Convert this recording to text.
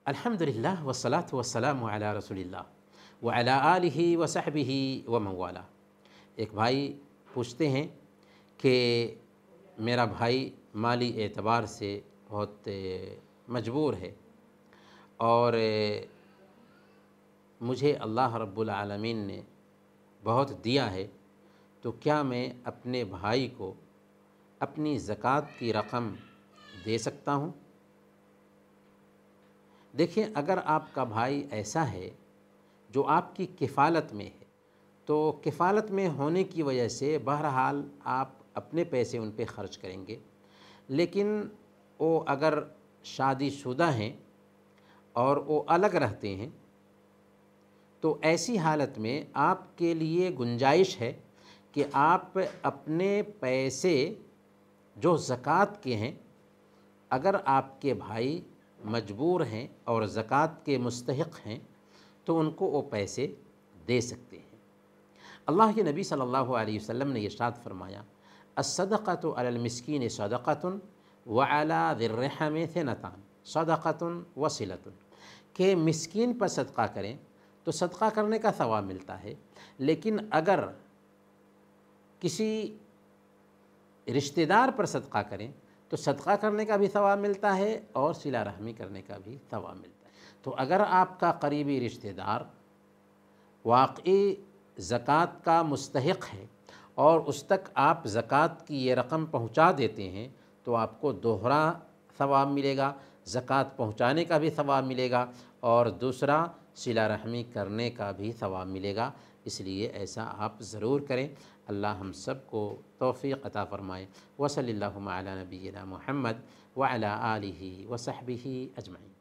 الحمدللہ والصلاة والسلام علی رسول اللہ وعلی آلہ وصحبہ ومن والہ۔ ایک بھائی پوچھتے ہیں کہ میرا بھائی مالی اعتبار سے بہت مجبور ہے اور مجھے اللہ رب العالمین نے بہت دیا ہے، تو کیا میں اپنے بھائی کو اپنی زکوٰۃ کی رقم دے سکتا ہوں؟ دیکھیں، اگر آپ کا بھائی ایسا ہے جو آپ کی کفالت میں ہے، تو کفالت میں ہونے کی وجہ سے بہرحال آپ اپنے پیسے ان پہ خرچ کریں گے، لیکن وہ اگر شادی شدہ ہیں اور وہ الگ رہتے ہیں تو ایسی حالت میں آپ کے لیے گنجائش ہے کہ آپ اپنے پیسے جو زکوٰۃ کے ہیں، اگر آپ کے بھائی مجبور ہیں اور زکوٰۃ کے مستحق ہیں تو ان کو وہ پیسے دے سکتے ہیں۔ اللہ کے نبی صلی اللہ علیہ وسلم نے ارشاد فرمایا، الصدقۃ علی المسکین صدقۃ وعلی ذی الرحم ثنتان صدقۃ وصلۃ، کہ مسکین پر صدقہ کریں تو صدقہ کرنے کا ثواب ملتا ہے، لیکن اگر کسی رشتہ دار پر صدقہ کریں تو صدقہ کرنے کا بھی ثواب ملتا ہے اور صلہ رحمی کرنے کا بھی ثواب ملتا ہے۔ تو اگر آپ کا قریبی رشتہ دار واقعی زکوٰۃ کا مستحق ہے اور اس تک آپ زکوٰۃ کی یہ رقم پہنچا دیتے ہیں تو آپ کو دوہرا ثواب ملے گا، زکوٰۃ پہنچانے کا بھی ثواب ملے گا اور دوسرا صلہ رحمی کرنے کا بھی ثواب ملے گا۔ اس لیے ایسا آپ ضرور کریں۔ اللہ ہم سب کو توفیق عطا فرمائے۔ وصلی اللہ علی نبینا محمد وعلی آلہ وصحبہ اجمعین۔